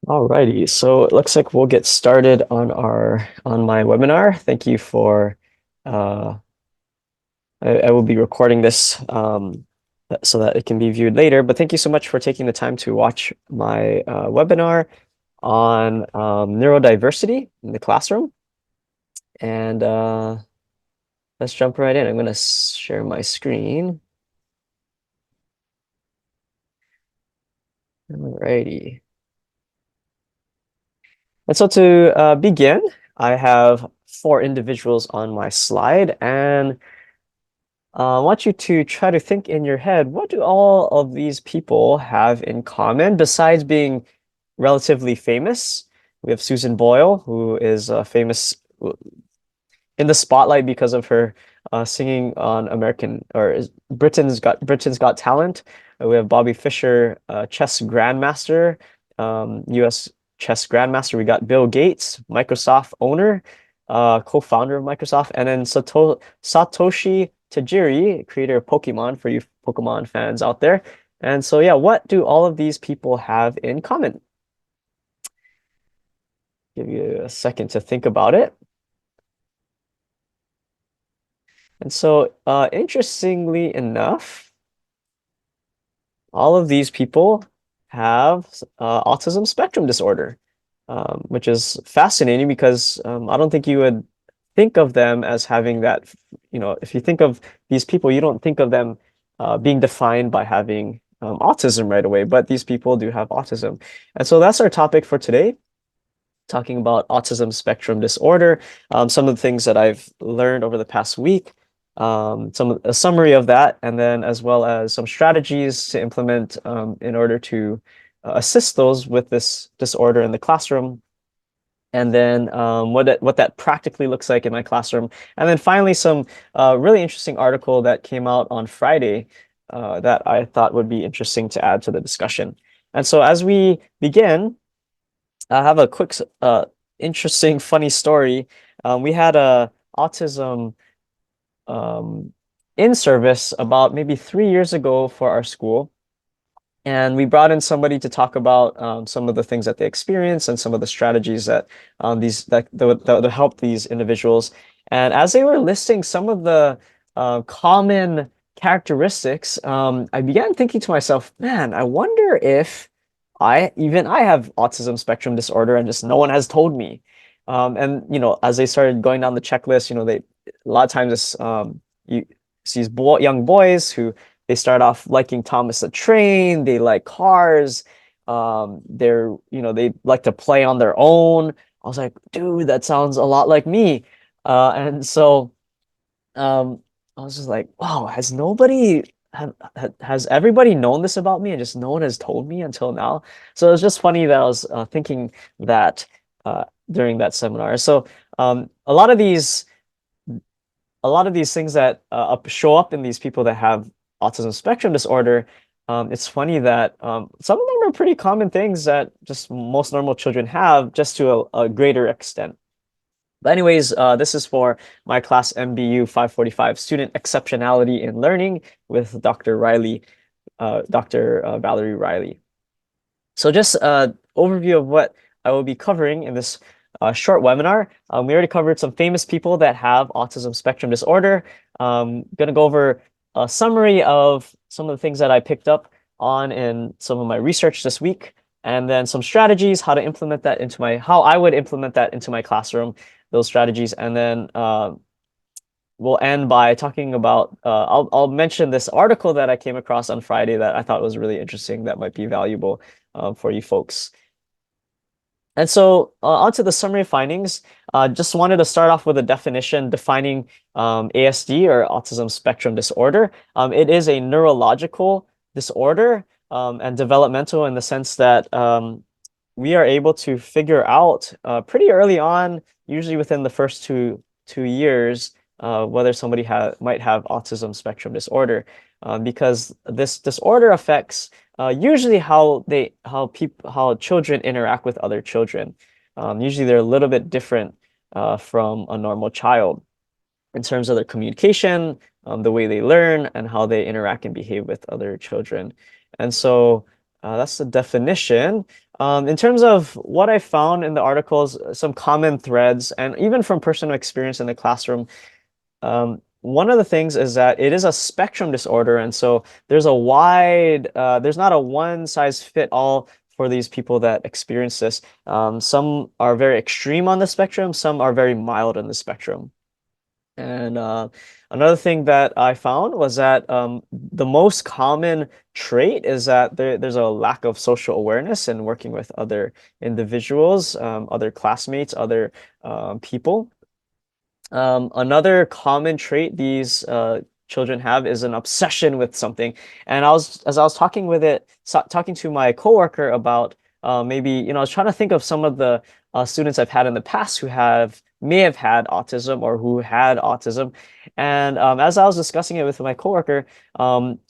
Alrighty, so it looks like we'll get started on my webinar. Thank you for uh, I will be recording this so that it can be viewed later. But thank you so much for taking the time to watch my webinar on neurodiversity in the classroom. And let's jump right in. I'm going to share my screen. Alrighty. And so to begin, I have four individuals on my slide, and I want you to try to think in your head, what do all of these people have in common besides being relatively famous? We have Susan Boyle, who is famous in the spotlight because of her singing on Britain's Got Talent. We have Bobby Fischer, chess grandmaster, U.S. chess grandmaster. We got Bill Gates, Microsoft owner, co-founder of Microsoft, and then Satoshi Tajiri, creator of Pokemon, for you Pokemon fans out there. And so, yeah, what do all of these people have in common? Give you a second to think about it. And so, interestingly enough, all of these people have autism spectrum disorder, which is fascinating because I don't think you would think of them as having that. If you think of these people, you don't think of them being defined by having autism right away, but these people do have autism. And so that's our topic for today, talking about autism spectrum disorder, some of the things that I've learned over the past week, a summary of that, and then as well as some strategies to implement in order to assist those with this disorder in the classroom, and then what that practically looks like in my classroom, and then finally some really interesting article that came out on Friday that I thought would be interesting to add to the discussion. And so as we begin, I have a quick, interesting, funny story. We had a autism in service about maybe 3 years ago for our school, and we brought in somebody to talk about some of the things that they experience and some of the strategies that that help these individuals. And as they were listing some of the common characteristics, I began thinking to myself, man, I wonder if I have autism spectrum disorder and just no one has told me. And as they started going down the checklist, they a lot of times you see these young boys who they start off liking Thomas the Train, they like cars, they like to play on their own. I was like, dude, that sounds a lot like me. And so I was just like, wow, has everybody known this about me and just no one has told me until now? So it was just funny that I was thinking that during that seminar. So a lot of these things that show up in these people that have autism spectrum disorder, it's funny that some of them are pretty common things that just most normal children have, just to a greater extent. But anyways, this is for my class MBU 545, Student Exceptionality in Learning, with Dr. Riley, Dr. Valerie Riley. So just an overview of what I will be covering in this short webinar. We already covered some famous people that have autism spectrum disorder. Going to go over a summary of some of the things that I picked up on in some of my research this week, and then some strategies, how I would implement that into my classroom, those strategies, and then we'll end by talking about, I'll mention this article that I came across on Friday that I thought was really interesting, that might be valuable for you folks. And so onto the summary findings. Just wanted to start off with a definition defining ASD, or autism spectrum disorder. It is a neurological disorder and developmental in the sense that we are able to figure out pretty early on, usually within the first two years, whether somebody might have autism spectrum disorder, because this disorder affects usually how children interact with other children. Usually they're a little bit different from a normal child in terms of their communication, the way they learn, and how they interact and behave with other children. And so that's the definition. In terms of what I found in the articles, some common threads, and even from personal experience in the classroom, one of the things is that it is a spectrum disorder, and so there's not a one size fit all for these people that experience this. Some are very extreme on the spectrum, some are very mild on the spectrum. And another thing that I found was that the most common trait is that there's a lack of social awareness and working with other individuals, other classmates, other people. Another common trait these children have is an obsession with something. And as I was talking to my coworker about maybe, I was trying to think of some of the students I've had in the past who may have had autism or who had autism. And as I was discussing it with my coworker,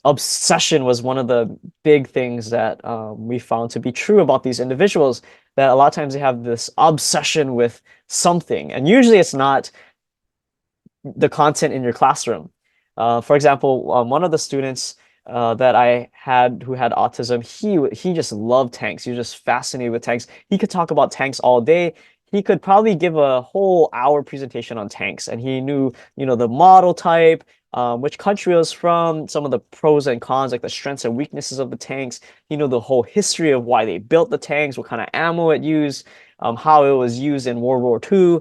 obsession was one of the big things that we found to be true about these individuals, that a lot of times they have this obsession with something. And usually it's not the content in your classroom. For example, one of the students that I had who had autism, he just loved tanks. He was just fascinated with tanks. He could talk about tanks all day. He could probably give a whole hour presentation on tanks, and he knew, the model type, which country it was from, some of the pros and cons, like the strengths and weaknesses of the tanks. He knew the whole history of why they built the tanks, what kind of ammo it used, how it was used in World War II.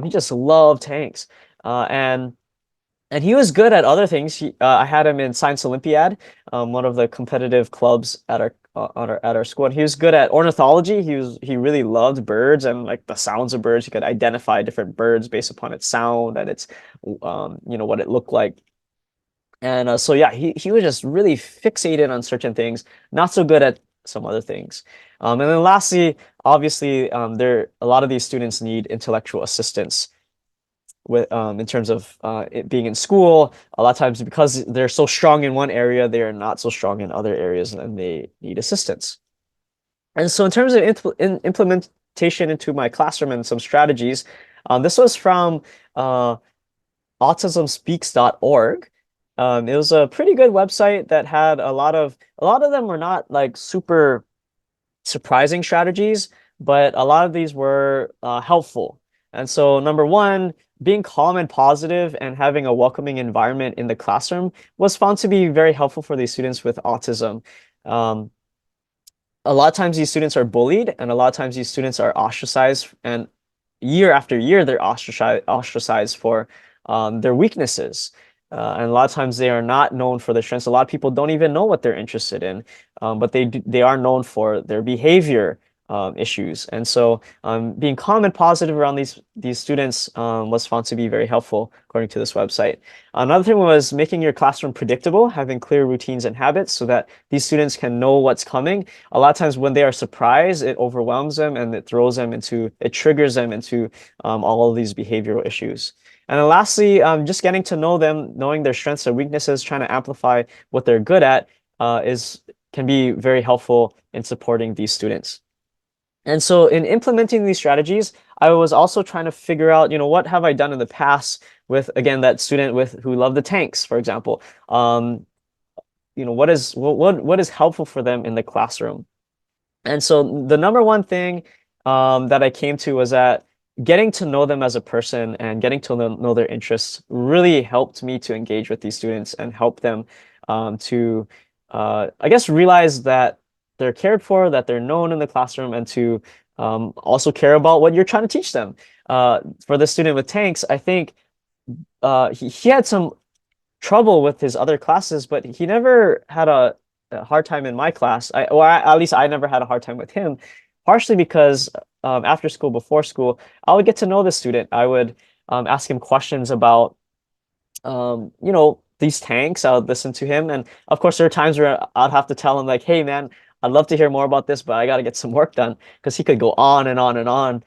He just loved tanks. And he was good at other things. I had him in Science Olympiad, one of the competitive clubs at our school. And he was good at ornithology. He really loved birds and like the sounds of birds. He could identify different birds based upon its sound and its, what it looked like. And so yeah, he was just really fixated on certain things, not so good at some other things. And then lastly, obviously, a lot of these students need intellectual assistance with in terms of it being in school. A lot of times because they're so strong in one area, they are not so strong in other areas and they need assistance. And so in terms of implementation into my classroom and some strategies, this was from autismspeaks.org. It was a pretty good website that had a lot of them were not like super surprising strategies, but a lot of these were helpful. And so, number one, being calm and positive and having a welcoming environment in the classroom was found to be very helpful for these students with autism. Um, a lot of times these students are bullied, and a lot of times these students are ostracized, and year after year they're ostracized for their weaknesses. And a lot of times they are not known for their strengths. A lot of people don't even know what they're interested in, but they are known for their behavior issues. And so being calm and positive around these students was found to be very helpful, according to this website. Another thing was making your classroom predictable, having clear routines and habits so that these students can know what's coming. A lot of times when they are surprised, it overwhelms them and it triggers them into all of these behavioral issues. And then lastly, just getting to know them, knowing their strengths and weaknesses, trying to amplify what they're good at can be very helpful in supporting these students. And so in implementing these strategies, I was also trying to figure out, what have I done in the past with, again, that student who loved the tanks, for example. What is helpful for them in the classroom. And so the number one thing that I came to was that getting to know them as a person and getting to know their interests really helped me to engage with these students and help them to, I guess, realize that they're cared for, that they're known in the classroom, and to also care about what you're trying to teach them. For the student with tanks, I think he had some trouble with his other classes, but he never had a hard time in my class. At least I never had a hard time with him, partially because after school, before school, I would get to know the student. I would ask him questions about, these tanks. I would listen to him. And of course, there are times where I'd have to tell him, like, hey, man, I'd love to hear more about this, but I got to get some work done, because he could go on and on and on.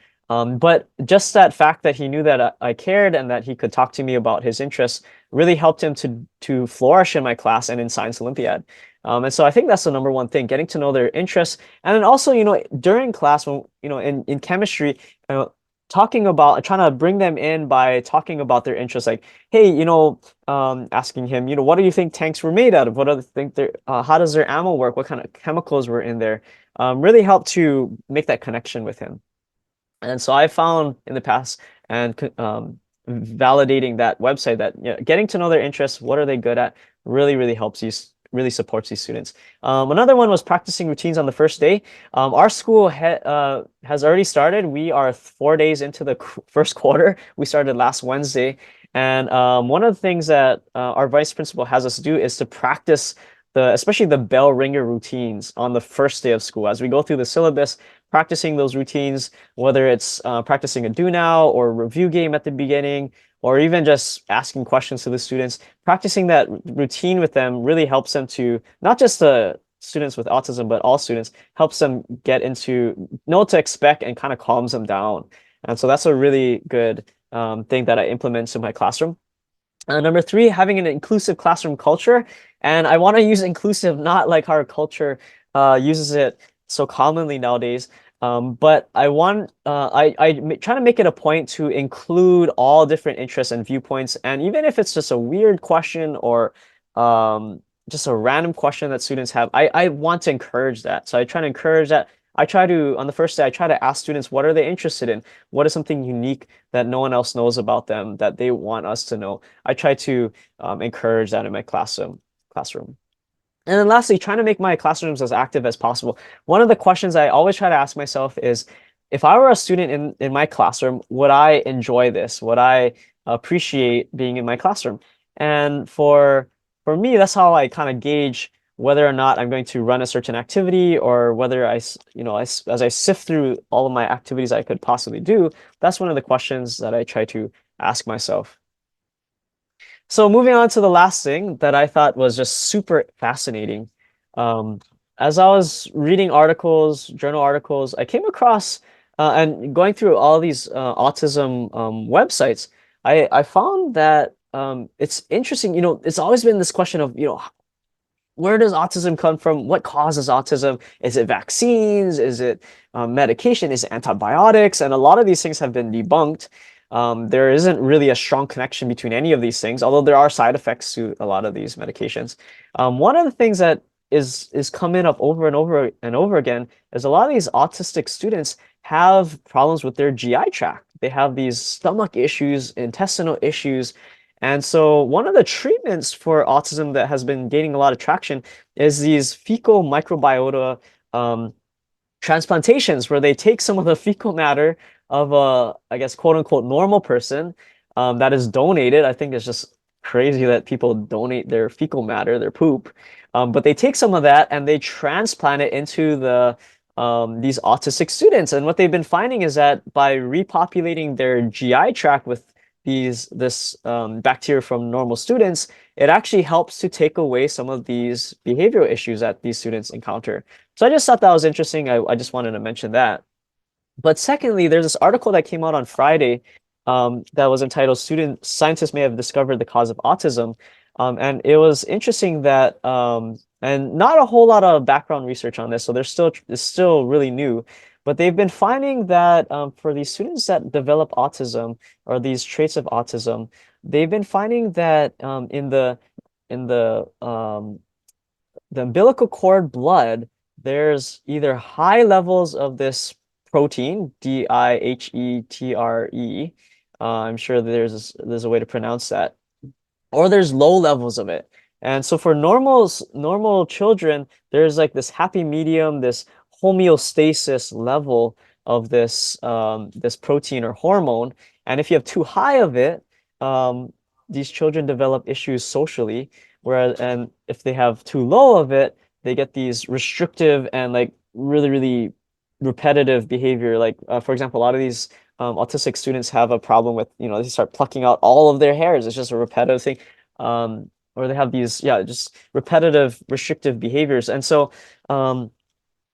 But just that fact that he knew that I cared and that he could talk to me about his interests really helped him to flourish in my class and in Science Olympiad. And so I think that's the number one thing, getting to know their interests. And then also, during class, when, in chemistry, trying to bring them in by talking about their interests, like, hey, asking him, what do you think tanks were made out of? What do you think how does their ammo work? What kind of chemicals were in there? really helped to make that connection with him. And so I found in the past and validating that website that getting to know their interests, what are they good at, really, really helps you, really supports these students. Another one was practicing routines on the first day. Our school has already started. We are 4 days into the first quarter. We started last Wednesday. And one of the things that our vice principal has us do is to practice especially the bell ringer routines on the first day of school. As we go through the syllabus, practicing those routines, whether it's practicing a do now or review game at the beginning, or even just asking questions to the students, practicing that routine with them really helps them to, not just the students with autism, but all students, helps them get into, know what to expect and kind of calms them down. And so that's a really good thing that I implement in my classroom. Number three, having an inclusive classroom culture. And I want to use inclusive, not like our culture uses it so commonly nowadays. But try to make it a point to include all different interests and viewpoints. And even if it's just a weird question or just a random question that students have, I want to encourage that. So I try to encourage that. On the first day, I try to ask students, what are they interested in? What is something unique that no one else knows about them that they want us to know? I try to encourage that in my classroom. And then lastly, trying to make my classrooms as active as possible. One of the questions I always try to ask myself is, if I were a student in my classroom, would I enjoy this? Would I appreciate being in my classroom? And for me, that's how I kind of gauge whether or not I'm going to run a certain activity or whether as I sift through all of my activities I could possibly do, that's one of the questions that I try to ask myself. So moving on to the last thing that I thought was just super fascinating. Um, as I was reading articles, journal articles, I came across and going through all these autism websites, I found that it's interesting. It's always been this question of, where does autism come from? What causes autism? Is it vaccines? Is it medication? Is it antibiotics? And a lot of these things have been debunked. There isn't really a strong connection between any of these things, although there are side effects to a lot of these medications. One of the things that is coming up over and over and over again is a lot of these autistic students have problems with their GI tract. They have these stomach issues, intestinal issues, and so one of the treatments for autism that has been gaining a lot of traction is these fecal microbiota transplantations, where they take some of the fecal matter of a, I guess, quote unquote, normal person that is donated. I think it's just crazy that people donate their fecal matter, their poop. But they take some of that and they transplant it into these autistic students. And what they've been finding is that by repopulating their GI tract with this bacteria from normal students, it actually helps to take away some of these behavioral issues that these students encounter. So I just thought that was interesting. I just wanted to mention that. But secondly, there's this article that came out on Friday that was entitled "Student Scientists May Have Discovered the Cause of Autism." And it was interesting that, and not a whole lot of background research on this, so it's still really new. But they've been finding that for these students that develop autism or these traits of autism, they've been finding that in the umbilical cord blood, there's either high levels of this protein, DIHETRE. I'm sure there's a way to pronounce that, or there's low levels of it. And so for normal children, there's like this happy medium, this homeostasis level of this protein or hormone. And if you have too high of it, these children develop issues socially. And if they have too low of it, they get these restrictive and like really, really repetitive behavior. Like, for example, a lot of these autistic students have a problem with, they start plucking out all of their hairs. It's just a repetitive thing. Or they have these, yeah, just repetitive, restrictive behaviors. And so,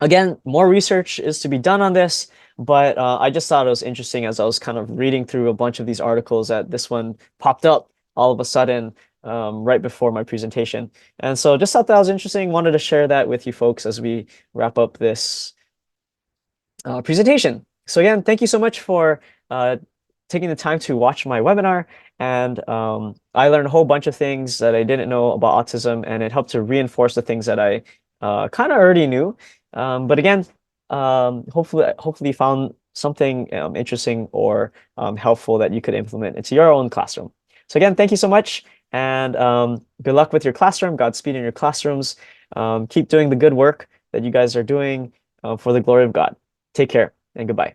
again, more research is to be done on this, but I just thought it was interesting as I was kind of reading through a bunch of these articles that this one popped up all of a sudden right before my presentation. And so just thought that was interesting. Wanted to share that with you folks as we wrap up this presentation. So again, thank you so much for taking the time to watch my webinar. And I learned a whole bunch of things that I didn't know about autism, and it helped to reinforce the things that I kind of already knew. But again, hopefully you found something interesting or helpful that you could implement into your own classroom. So again, thank you so much, and good luck with your classroom. Godspeed in your classrooms. Keep doing the good work that you guys are doing for the glory of God. Take care and goodbye.